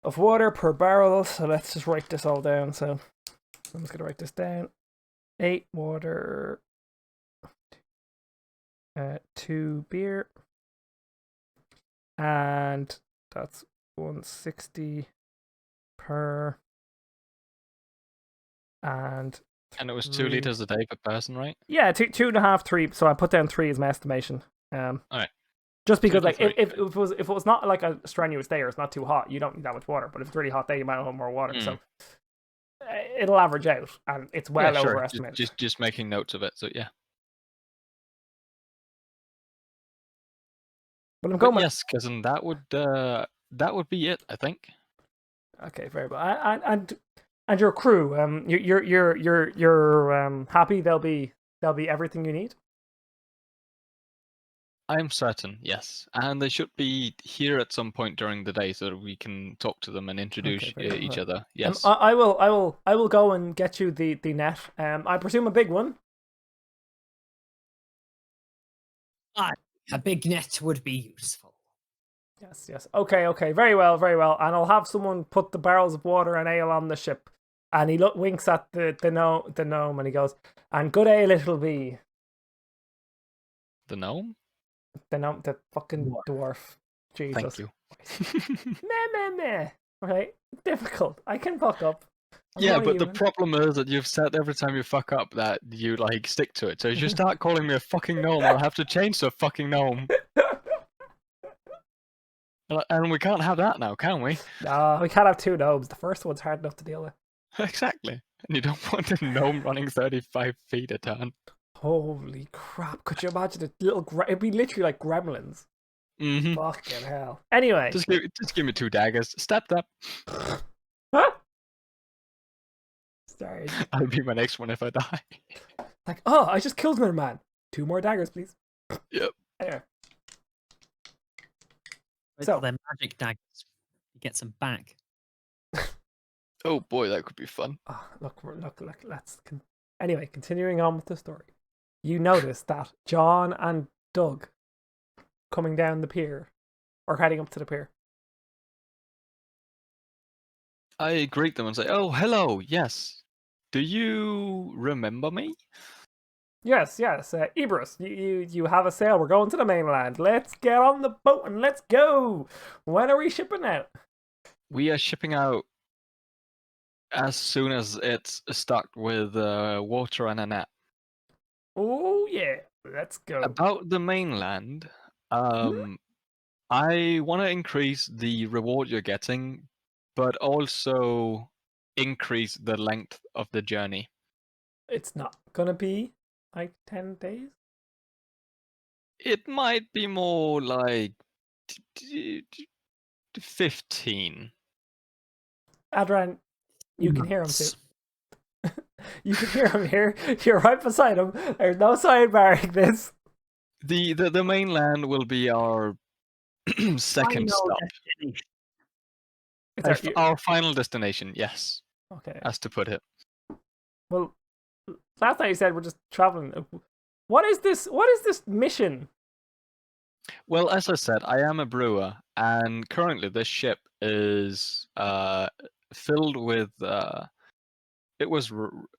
of water per barrel. So let's just write this all down. So I'm just going to write this down. 8 water, 2 beer, and that's 160 per, and it was 2 liters a day per person, right? Yeah, 2.5, 3. So I put down 3 as my estimation. All right. Just because, like, if it was not like a strenuous day or it's not too hot, you don't need that much water. But if it's a really hot day, you might have more water. So it'll average out, and it's well overestimated. Just making notes of it. So yeah. But I'm going. Yes, cousin. That would be it, I think. Okay, very well. And your crew, you're happy they'll be everything you need. I'm certain, yes, and they should be here at some point during the day so that we can talk to them and introduce each other. Yes, I will go and get you the net. I presume a big one. A big net would be useful. Yes. Okay. Very well. And I'll have someone put the barrels of water and ale on the ship. And he winks at the gnome, and he goes, "And good ale it'll be." The gnome? The fucking dwarf. Jesus. Thank you. Meh. Okay, difficult. I can fuck up. Yeah, but the problem is that you've said every time you fuck up that you like stick to it. So if you start calling me a fucking gnome, I'll have to change to a fucking gnome. And we can't have that now, can we? No, we can't have 2 gnomes. The first one's hard enough to deal with. Exactly. And you don't want a gnome running 35 feet a turn. Holy crap. Could you imagine a little... It'd be literally like gremlins. Mm-hmm. Fucking hell. Anyway. Just give me 2 daggers. Stepped up. Huh? Sorry. That'll be my next one if I die. Like, oh, I just killed another man. 2 more daggers, please. Yep. Anyway. So they're magic daggers. You get some back. Oh boy, that could be fun. Oh, look. Anyway, continuing on with the story. You notice that John and Doug coming down the pier, or heading up to the pier. I greet them and say, "Oh, hello. Yes. Do you remember me?" Yes. Ebrus, you have a sail. We're going to the mainland. Let's get on the boat and let's go. When are we shipping out? We are shipping out as soon as it's stocked with water and a net. Oh yeah, let's go. About the mainland, I want to increase the reward you're getting, but also increase the length of the journey. It's not gonna be like 10 days? It might be more like 15. Adran, you can hear him too. You can hear him here. You're right beside him. There's no sidebarring this. The mainland will be our second stop. It's our final destination, yes. Okay. As to put it. Well, last night you said we're just traveling. What is this mission? Well, as I said, I am a brewer, and currently this ship is filled with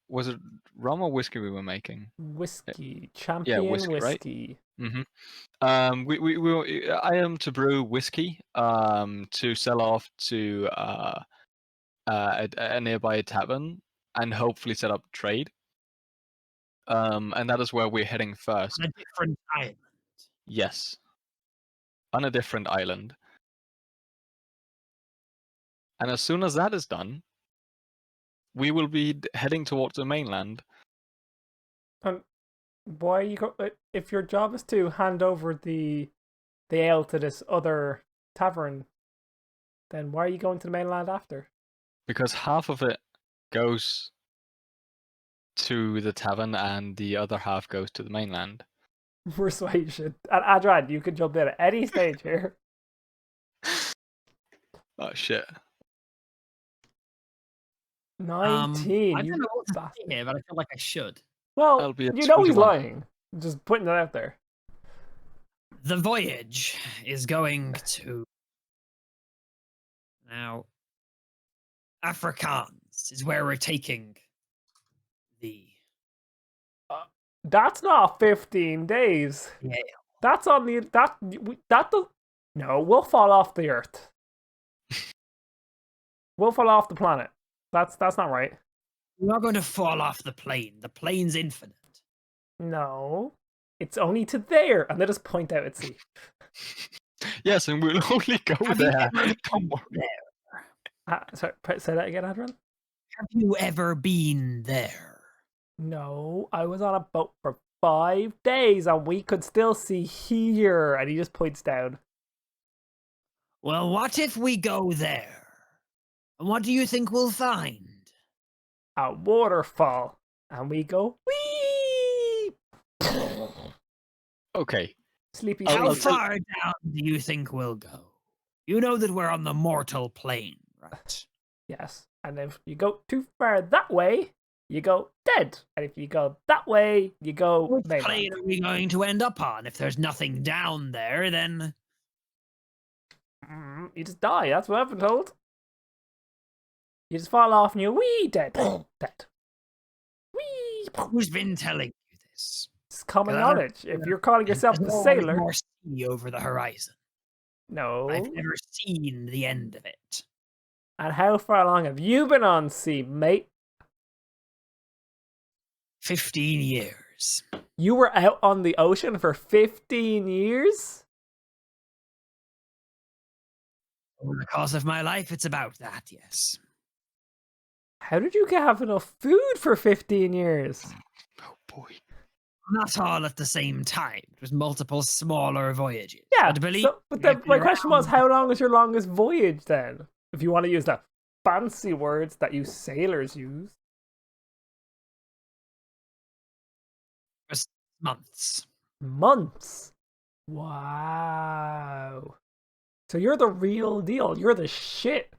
was it rum or whiskey we were making? Whiskey, champion whiskey. Right? Mm-hmm. I am to brew whiskey to sell off to a nearby tavern and hopefully set up trade. And that is where we're heading first. On a different island. Yes. On a different island. And as soon as that is done, we will be heading towards the mainland. And why you if your job is to hand over the ale to this other tavern, then why are you going to the mainland after? Because half of it goes to the tavern and the other half goes to the mainland. Persuasion. And Adran, you can jump in at any stage here. Oh shit. 19. I don't know what to say here, but I feel like I should. Well, you know he's lying. Just putting that out there. The voyage is going to... Now, Afrikaans is where we're taking the That's not 15 days. yeah. That's on the that does no. We'll fall off the Earth. We'll fall off the planet. That's not right. We're not going to fall off the plane. The plane's infinite. No, it's only to there, and they just point out at sea. Yes, and we'll only go Have you there. ever been Don't worry. there? Sorry, say that again, Adran. Have you ever been there? No, I was on a boat for 5 days, and we could still see here. And he just points down. Well, what if we go there? And what do you think we'll find? A waterfall, and we go wee. Okay. Sleepy. How I'll tell- far down do you think we'll go? You know that we're on the mortal plane, right? Yes, and if you go too far that way, you go dead. And if you go that way, you go Which mainland. plane are we going to end up on? If there's nothing down there, then You just die. That's what I've been told. You just fall off and you're wee dead. Dead. Wee. who's been telling you this? It's common God. knowledge. If you're calling yourself There's the always sailor, more sea over the horizon. no. I've never seen the end of it. And how far along have you been on sea, mate? 15 years. You were out on the ocean for 15 years? Over the course of my life, it's about that, yes. How did you have enough food for 15 years? Oh boy. Not all at the same time. It was multiple smaller voyages. Yeah, But believe but me, I've my been question was, around how long was your longest voyage then? If you want to use the fancy words that you sailors use. for months. Months. Wow. So you're the real deal. You're the shit.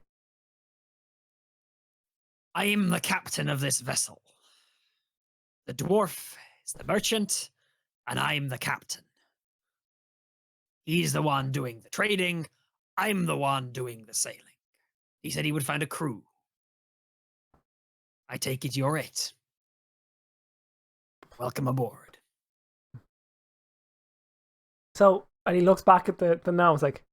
I am the captain of this vessel. The dwarf is the merchant, and I'm the captain. He's the one doing the trading. I'm the one doing the sailing. He said he would find a crew. I take it you're it. Welcome aboard. So, and he looks back at the gnomes like,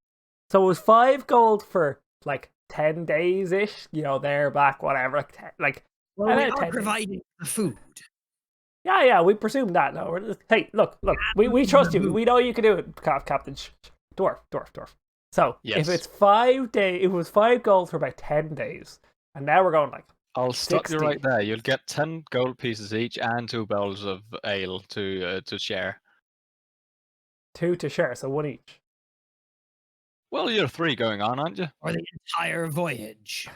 so it was 5 gold for like 10 days ish, you know, there, back, whatever. Like, Well, I we know are 10 days. providing the food. Yeah, we presume that. No, hey, look, we trust you. We know you can do it, Captain. Dwarf. So, Yes. if it's 5 days, it was 5 gold for about 10 days. And now we're going like, I'll stop you 60. right there. You'll get 10 gold pieces each and 2 barrels of ale to share. 2 to share, so 1 each. Well, you're 3 going on, aren't you? Or the entire voyage.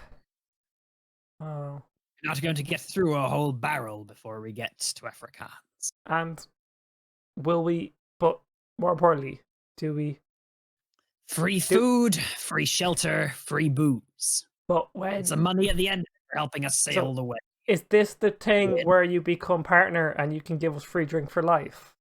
Oh. You're not going to get through a whole barrel before we get to Afrikaans. And will we, but more importantly, do we, Free food, free shelter, free booze. but when, And some money at the end for helping us sail the way. is this the thing Yeah. where you become partner and you can give us free drink for life?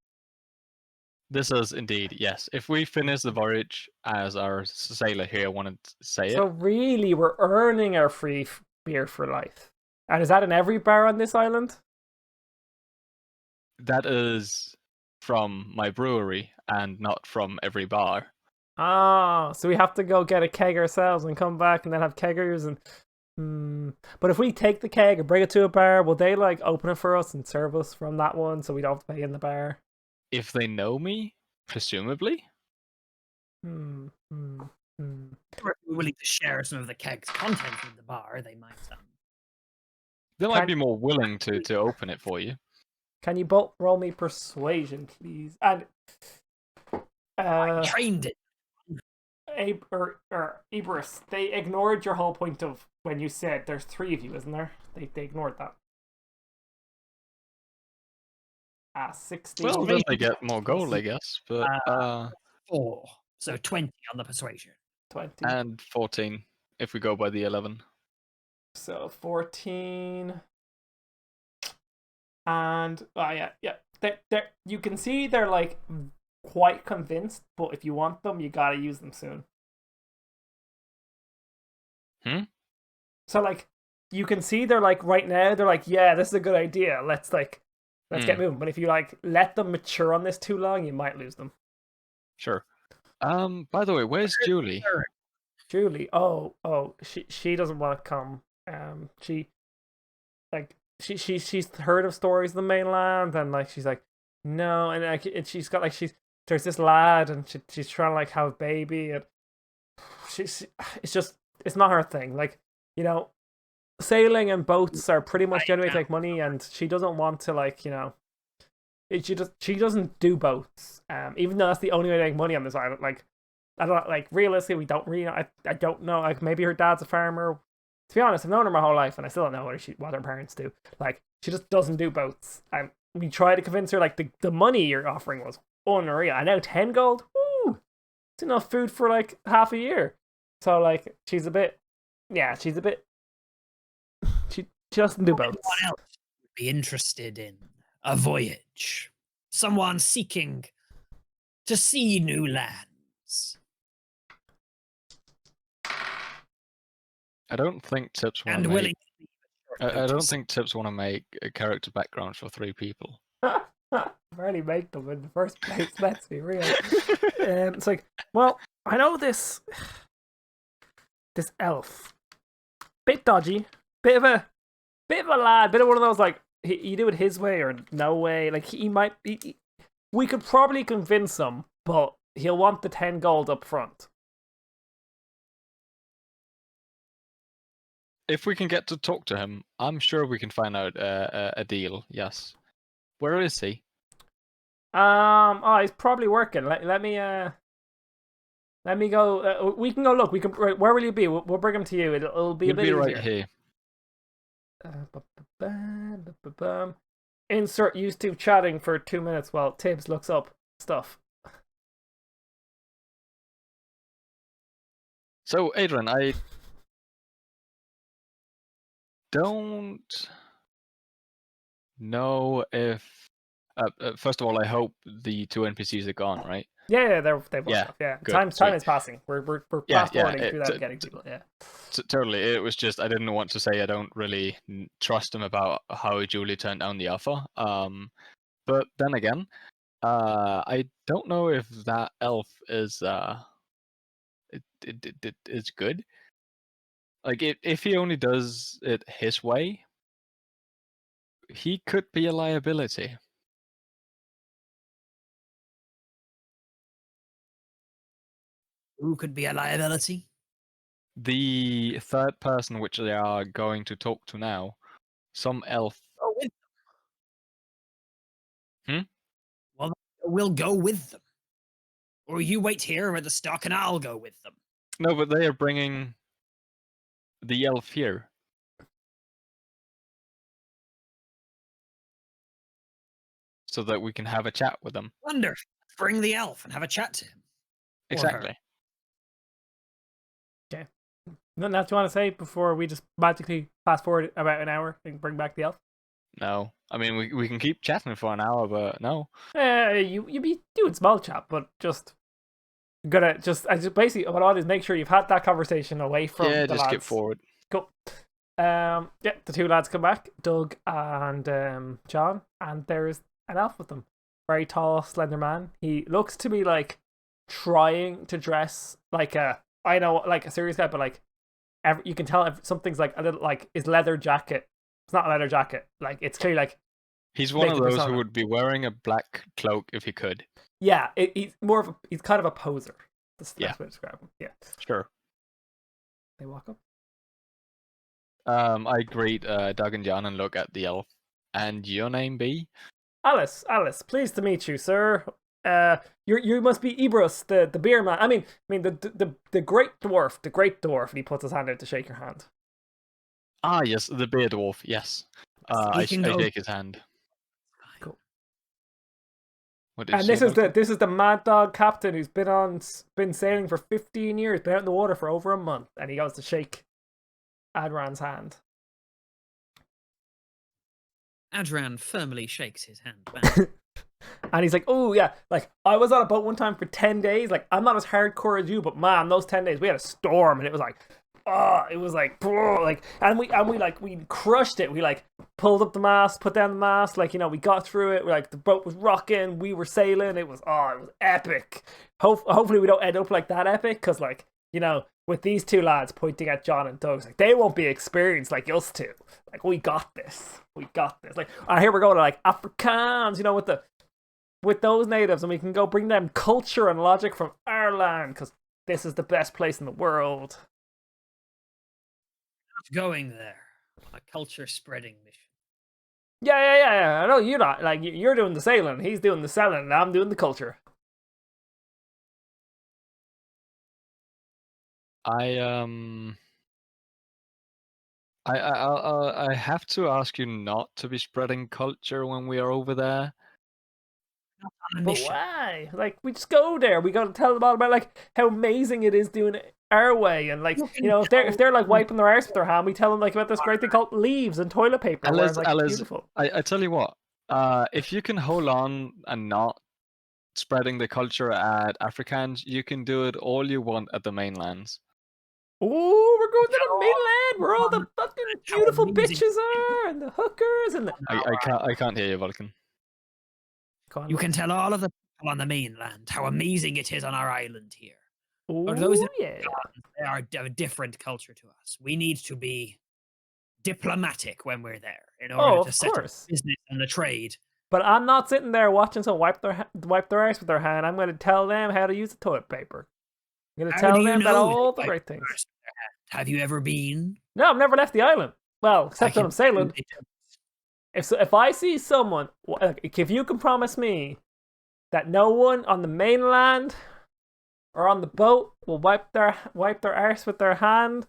This is indeed, yes. If we finish the voyage, as our sailor here wanted to say So it, really, we're earning our free beer for life. And is that in every bar on this island? that is from my brewery and not from every bar. Ah, so we have to go get a keg ourselves and come back and then have keggers and... But if we take the keg and bring it to a bar, will they like open it for us and serve us from that one so we don't have to pay in the bar? If they know me, presumably. Or if we're willing to share some of the keg's contents with the bar, they might. They might Can- be more willing to open it for you. Can you both roll me persuasion, please? And Trained it. Ibris, they ignored your whole point of when you said there's 3 of you, isn't there? They ignored that. 16. Well, then they get more gold, I guess. But 4. So 20 on the persuasion. 20. and 14 if we go by the 11. So 14. And yeah. They you can see they're like quite convinced, but if you want them, you gotta use them soon. Hmm? So like you can see they're like right now they're like, yeah, this is a good idea. Let's get moving. But if you like let them mature on this too long, you might lose them. Sure. By the way, where's Julie? Julie, oh, she doesn't want to come. She's heard of stories of the mainland, and like she's like, no, and like she's got like there's this lad, and she's trying to like have a baby, and it's not her thing. Like, you know, sailing and boats are pretty much the only way to make money, and she doesn't want to like, you know, she doesn't do boats. Even though that's the only way to make money on this island. Like, I don't like realistically, we don't really know. I don't know. Like, maybe her dad's a farmer. To be honest, I've known her my whole life, and I still don't know what her parents do. Like, she just doesn't do boats. And we tried to convince her, like, the money you're offering was unreal. And now 10 gold, woo! It's enough food for, like, half a year. So, like, she doesn't do boats. Anyone else would be interested in a voyage? Someone seeking to see new lands? I don't think Tips want And to willing make. I don't think Tips want to make a character background for 3 people. Barely make them in the first place. Let's be real. It's like, well, I know this elf, bit dodgy, bit of a lad, bit of one of those like you do it his way or no way. Like we could probably convince him, but he'll want the 10 gold up front. If we can get to talk to him, I'm sure we can find out a deal. Yes. Where is he? He's probably working. Let me go. We can go look. We can. Where will you be? We'll bring him to you. It'll be a bit He'll be easier. right here. Insert YouTube chatting for 2 minutes while Tibbs looks up stuff. So, Adran, I don't know if. First of all, I hope the 2 NPCs are gone, right? Yeah, they've walked off. Yeah, good, time is passing. We're fast forwarding through that, getting people. Yeah, totally. It was just I didn't want to say I don't really trust him about how Julie turned down the offer. But then again, I don't know if that elf is it is good. Like if he only does it his way, he could be a liability. Who could be a liability? The third person which they are going to talk to now, some elf. Go with them. Well, we'll go with them. Or you wait here at the stock and I'll go with them. No, but they are bringing the elf here. So that we can have a chat with them. Wonderful. Bring the elf and have a chat to him. Exactly. Okay. Nothing else you want to say before we just magically fast forward about an hour and bring back the elf? No. I mean, we can keep chatting for an hour, but no. You be doing small chat, but just basically what I do is make sure you've had that conversation away from the just lads. skip forward. Cool. The 2 lads come back, Doug and John, and there's an elf with them. Very tall, slender man. He looks to be like trying to dress like a serious guy, but like you can tell if something's like a little like his leather jacket. It's not a leather jacket. Like it's clearly like he's one of those who would be wearing a black cloak if he could. Yeah, he's kind of a poser. That's the best way to describe him. Yeah, sure. They walk up. I greet Doug and John and look at the elf. And your name be? Alice, pleased to meet you, sir. You must be Ebrus, the beer man. I mean the great dwarf, and he puts his hand out to shake your hand. Ah, yes, the beer dwarf. Yes, I shake his hand. Cool. And this is the mad dog captain who's been sailing for 15 years, been out in the water for over a month, and he goes to shake Adran's hand. Adran firmly shakes his hand back. And he's like, oh yeah, like I was on a boat one time for 10 days. Like I'm not as hardcore as you, but man, those 10 days we had a storm and it was like it was like, and we crushed it. We like pulled up the mast, put down the mast, like, you know, we got through it. Like the boat was rocking, we were sailing. It was epic. Hopefully we don't end up like that epic, because, like, you know, with these two lads pointing at John and Doug, like, they won't be experienced like us two. Like, we got this. Like, and here we're going to like Afrikaans, you know, with those natives, and we can go bring them culture and logic from our land, because this is the best place in the world. Going there on a culture spreading mission. Yeah. I know you're not, like, you're doing the sailing, he's doing the selling, and I'm doing the culture. I have to ask you not to be spreading culture when we are over there. Not on a But mission. why? Like, we just go there. We gotta tell them all about, like, how amazing it is doing it our way, and, like, you know, if they're like wiping their arse with their hand, we tell them, like, about this great thing called leaves and toilet paper, where it's like beautiful. I tell you what, if you can hold on and not spreading the culture at Afrikaans, you can do it all you want at the mainlands. Ooh, we're going to the mainland where all the fucking beautiful bitches are, and the hookers, and the... I can't hear you, Vulcan. You can tell all of the people on the mainland how amazing it is on our island here. Ooh, But those yeah. They are a different culture to us. We need to be diplomatic when we're there in order to set up business and the trade. But I'm not sitting there watching someone wipe their arse with their hand. I'm going to tell them how to use the toilet paper. I'm going to tell them that all the great things. Have you ever been? No, I've never left the island. Well, except when I'm sailing. If I see someone, if you can promise me that no one on the mainland or on the boat will wipe their arse with their hand,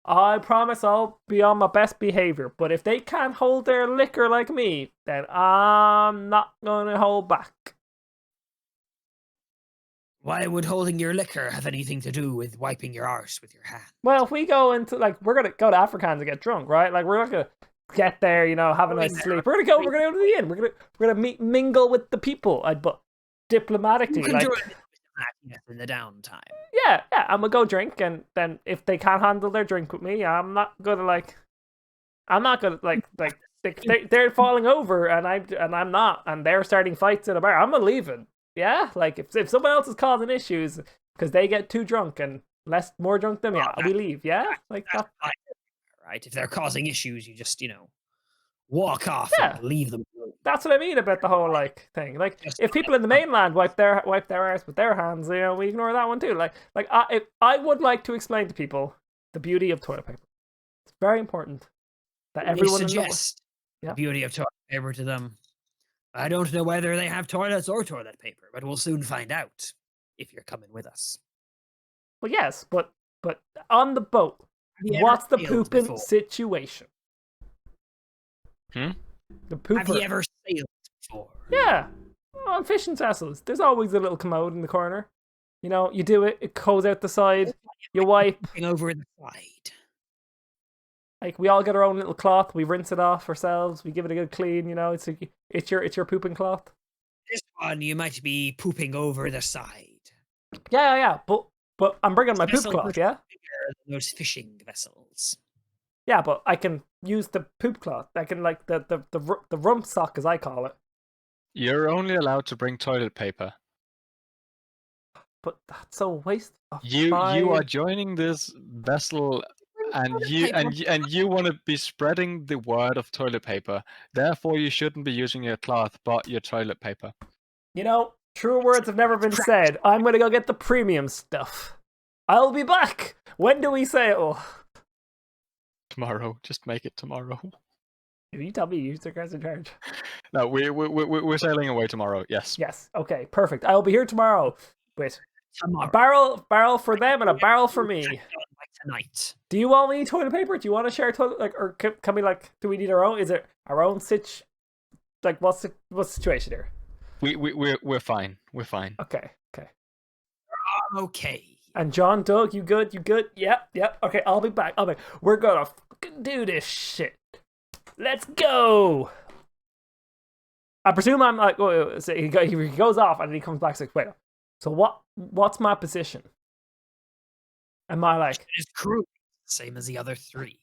I promise I'll be on my best behavior. But if they can't hold their liquor like me, then I'm not gonna hold back. Why would holding your liquor have anything to do with wiping your arse with your hand? Well, if we go into, like, we're gonna go to Afrikaans and get drunk, right? Like, we're not gonna get there, you know, have a nice sleep. We're gonna go to the inn. We're gonna mingle with the people, but diplomatically, you can like, do it in the downtime. Yeah, I'm gonna go drink, and then if they can't handle their drink with me, I'm not gonna they're falling over, and I'm not, and they're starting fights in a bar, I'm leaving. Yeah, like, if someone else is causing issues because they get too drunk and more drunk than me, we leave. Yeah, like that. Right? If they're causing issues, you just, you know, walk off and leave them alone. That's what I mean about the whole, like, thing. Like, if people in the mainland wipe their arse with their hands, you know, we ignore that one too. Like I would like to explain to people the beauty of toilet paper. It's very important that everyone suggest the beauty of toilet paper to them. I don't know whether they have toilets or toilet paper, but we'll soon find out if you're coming with us. Well, yes, but on the boat, what's the pooping situation? The pooper. Have you ever sailed before? Yeah, on fishing vessels. There's always a little commode in the corner. You know, you do it, it goes out the side, you wipe. Over the side. Like, we all get our own little cloth, we rinse it off ourselves, we give it a good clean, you know, it's your pooping cloth. This one, you might be pooping over the side. Yeah, but I'm bringing my poop cloth, yeah? Those fishing vessels. Yeah, but I can use the poop cloth. I can, like, the rump sock, as I call it. You're only allowed to bring toilet paper. But that's a waste of you time. are joining this vessel, and you want to be spreading the word of toilet paper. Therefore, you shouldn't be using your cloth, but your toilet paper. You know, truer words have never been said. I'm gonna go get the premium stuff. I'll be back. When do we sail? Tomorrow. Just make it tomorrow. If you tell me, you guys in charge. No, we're sailing away tomorrow. Yes. Yes. Okay. Perfect. I will be here tomorrow with tomorrow. a barrel for them and a barrel for me. Like tonight. Do you all need toilet paper? Do you want to share toilet, like, or can we, like, do we need our own? Is it our own like, what's the situation here? We're fine. We're fine. Okay. Okay. And John, Doug, you good? You good? Yep. Okay, I'll be back. We're gonna fucking do this shit. Let's go. I presume I'm like, so he goes off and he comes back. Like, wait. So what's my position? Am I like? His crew same as the other 3.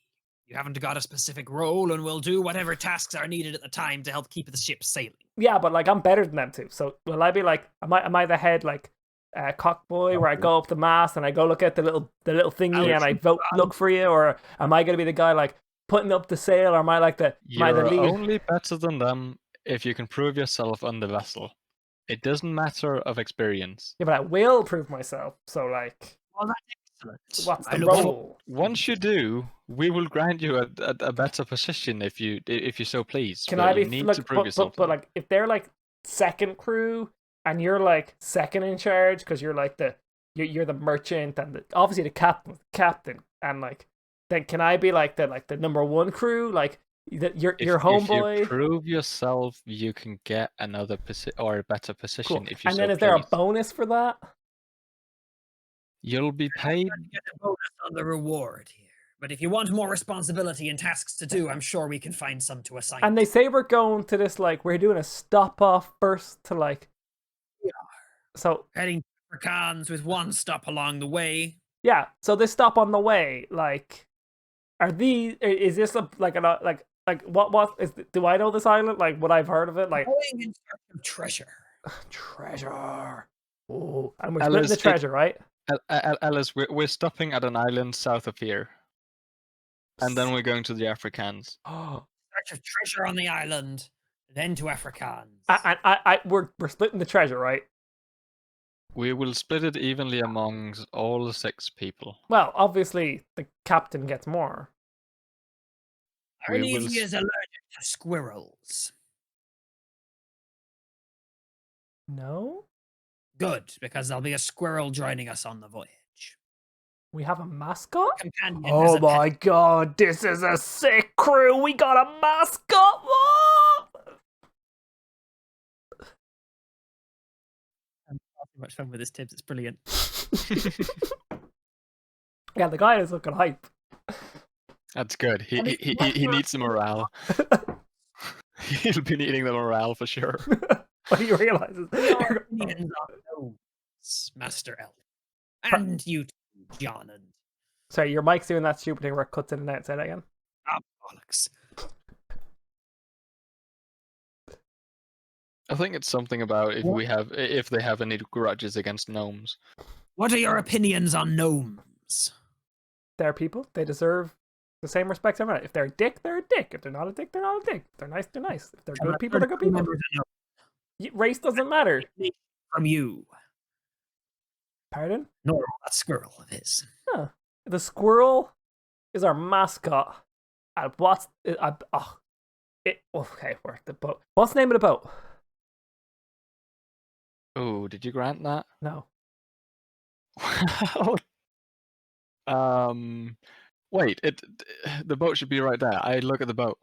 You haven't got a specific role, and we'll do whatever tasks are needed at the time to help keep the ship sailing. Yeah, but like I'm better than them too. So will I be like, am I the head like cock boy where I go up the mast and I go look at the little thingy and I look for you, or am I gonna be the guy like putting up the sail, or am I like the You're lead? only better than them if you can prove yourself on the vessel. It doesn't matter of experience. Yeah, but I will prove myself. So like, Well, that's excellent. what's the I look role? Once you do, we will grant you a better position if you so please. Can but I be you need like, to prove yourself? but like if they're like second crew and you're like second in charge because you're like you're the merchant and obviously the captain, and like then can I be like the number 1 crew, like your homeboy? If you prove yourself, you can get another position or a better position. Cool. If you and then so is there a please. bonus for that? You'll be paid. You get a bonus on the reward here. But if you want more responsibility and tasks to do, I'm sure we can find some to assign. And they say we're going to this, like, we're doing a stop-off first to, like... We are. So... heading to Afrikaans with 1 stop along the way. Yeah, so this stop on the way, like... Is this what is... Do I know this island? Like, what I've heard of it? Like... Going in search of treasure. Treasure! Oh, and we're splitting the treasure, right? Alice, we're stopping at an island south of here. And then we're going to the Afrikaans. Search of treasure on the island, then to Afrikaans. We're splitting the treasure, right? We will split it evenly amongst all 6 people. Well, obviously the captain gets more. Are any of you allergic to squirrels? No? Good, because there'll be a squirrel joining us on the voyage. We have a mascot? Companion oh my god, this is a sick crew! We got a mascot! Whoa! I'm having much fun with this, Tibbs. It's brilliant. Yeah, the guy is looking hype. That's good. He needs the morale. He'll be needing the morale for sure. What do you realize? Master Elf. And you too, John. And... Sorry, your mic's doing that stupid thing where it cuts in and out. Say that again. Ah, bollocks. I think it's something about if they have any grudges against gnomes. What are your opinions on gnomes? They're people. They deserve the same respect everyone. If they're a dick, they're a dick. If they're not a dick, they're not a dick. If they're nice, they're nice. If they're good people, they're good people. Race doesn't matter. From you. Pardon? No, that squirrel of his. Huh. The squirrel is our mascot. And what's okay, we're at the boat. What's the name of the boat? Oh, did you grant that? No. Wait, the boat should be right there. I look at the boat.